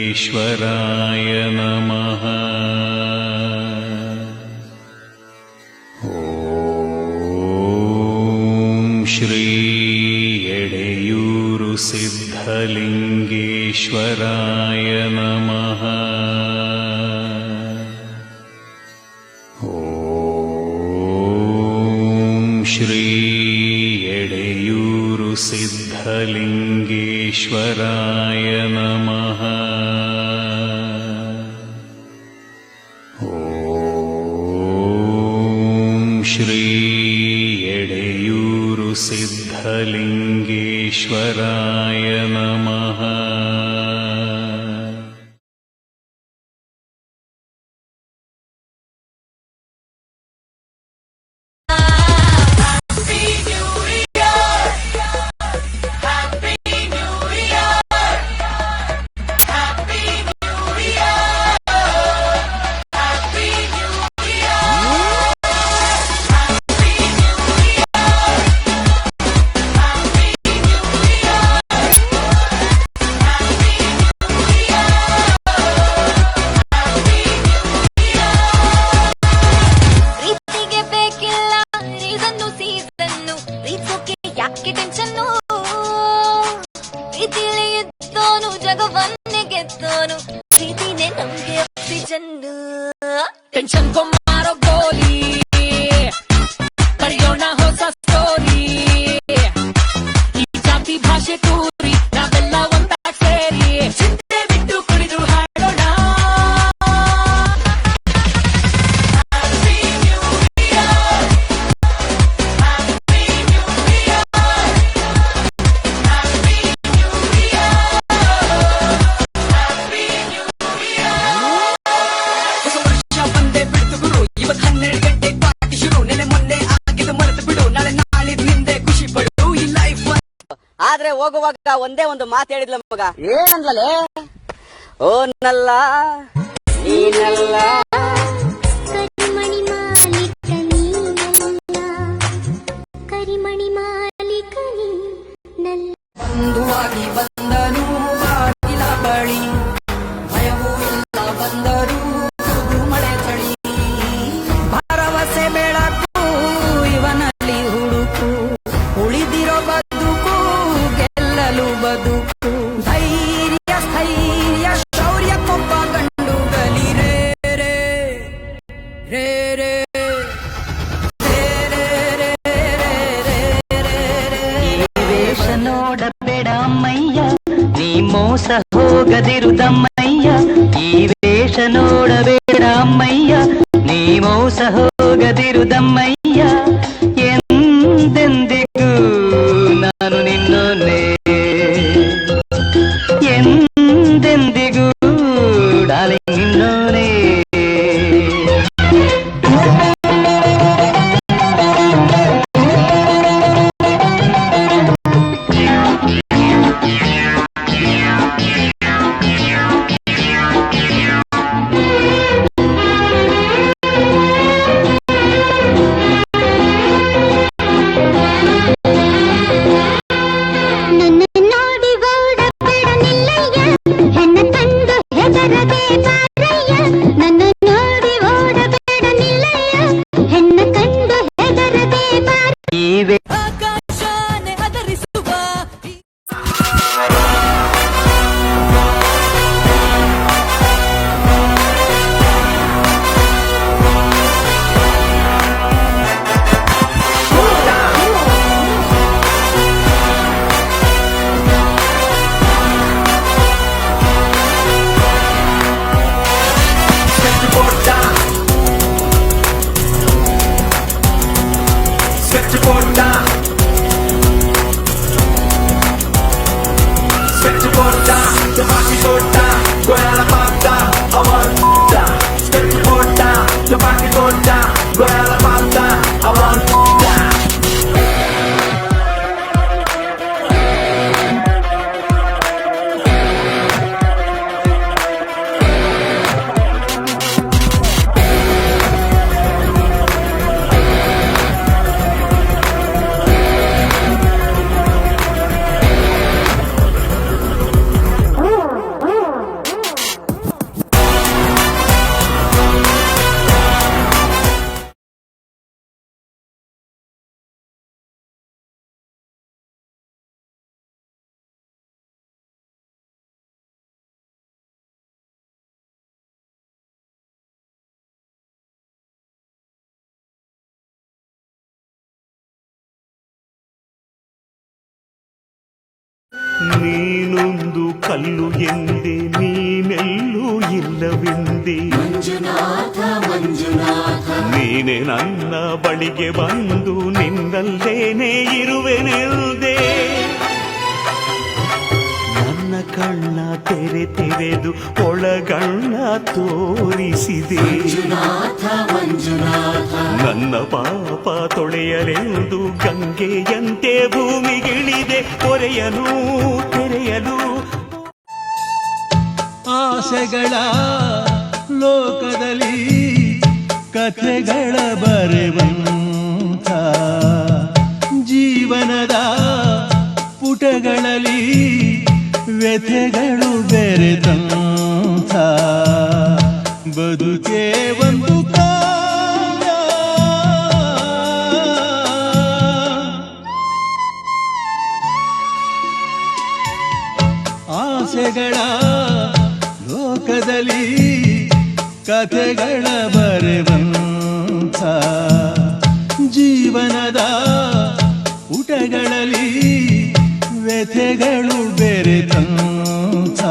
ಸಿದ್ಧಲಿಂಗೇಶ್ವರಾಯ ನಮಃ. ಓಂ ಶ್ರೀ ಎಡೆಯೂರು ಸಿದ್ಧಲಿಂಗೇಶ್ವರಾಯ ನಮಃ. ಓಂ ಶ್ರೀ ಎಡೆಯೂರು ಸಿದ್ಧಲಿಂಗೇಶ್ವರಾಯ ನಮಃ. ಓಂ ಶ್ರೀ ಎಡೆಯೂರು ಸಿದ್ಧಲಿಂಗೇಶ್ವರಾಯ ನಮಃ. Tension ko maro goli ಕರೆಯೋಣ ಹೊಸ ಸ್ಟೋರಿ ಈ ಜಾತಿ ಭಾಷೆ ತೂರಿ ನಾವೆಲ್ಲ ಒಂದಾಗಿ ಸೇರಿ ಚಿಂತೆ ಬಿಟ್ಟು ಕುಳಿದು ಹಾಡೋಣ. ಆದ್ರೆ ಹೋಗುವಾಗ ಒಂದೇ ಒಂದು ಮಾತು ಹೇಳಿದ್ಲ ಮಗ. ಏನಂದ್ಲೇ? ಓ ನಲ್ಲ ನೀನಲ್ಲ ಕರಿಮಣಿ ಮಾಲೀಕ ನೀನಲ್ಲ, ಕರಿಮಣಿ ಮಾಲೀಕ ನೀನಲ್ಲ. ಬಂಧುವಾಗಿ ಬಂದನು ಬಾಗಿಲ ಬಳಿ, ಭಯವೂ ಇಲ್ಲ ಬಂದರು ಮಳೆ ಚಳಿ. ಭರವಸೆ ಬೆಳಕು ಇವನಲ್ಲಿ ಹುಡುಕು, ಉಳಿದಿರೋ ಬದುಕು ಗೆಲ್ಲಲು ಬದುಕು. ಧೈರ್ಯ ಸ್ಥೈರ್ಯ ಶೌರ್ಯ ಕೊಬ್ಬ ಗಂಡು ಗಲಿ ರೇ ರೇ ರೇ ರೇ ವೇಷ ನೋಡಬೇಡ ಅಮ್ಮಯ್ಯ, ನೀ ಮೋಸ ಹೋಗದಿರುದಮ್ಮಯ್ಯ. ಈ ವೇಷ ನೋಡಬೇಡ ಅಮ್ಮಯ್ಯ, ನೀ ಮೋಸ ಹೋಗದಿರುದಮ್ಮಯ್ಯ. ಎಂದೆಂದಿಗೂ ನಾನು ನಿನ್ನೋನೆ, ಎಂದೆಂದಿಗೂ ಡಾರ್ಲಿಂಗ್ ನಿನ್ನೋನೆ. ನೀನೊಂದು ಕಲ್ಲು ಎಂದೆ ನೀನೆಲ್ಲೂ ಇಲ್ಲವೆಂದೆ ನೀನೆ ನನ್ನ ಬಳಿಗೆ ಬಂದು ನಿನ್ನಲ್ಲೇನೆ ಇರುವೆನೆಂದೆ ನನ್ನ ಕಣ್ಣ ತೆರೆದು ಒಳಗಣ್ಣ ತೋರಿಸಿದೆ ನನ್ನ ಪಾಪ ತೊಳೆಯಲೆಂದು ಗಂಗೆಯಂತೆ ಭೂಮಿಗಿಳಿದೆ ತೆರೆಯಲು ಆಸೆಗಳ ಲೋಕದಲ್ಲಿ ಕಥೆಗಳ ಬರೆವಂಥ ಜೀವನದ ಪುಟಗಳಲ್ಲಿ ವ್ಯಥೆಗಳು ಬೆರೆತಂಥ ಬದುಕೇ ಒಂದು ಕಾವ್ಯ. ಆಸೆಗಳ ಲೋಕದಲ್ಲಿ ಕಥೆಗಳ ಬರೆವಂಥ ಜೀವನದ ಪುಟಗಳಲ್ಲಿ ವ್ಯಥೆಗಳು ಬೆರೆತಂಥ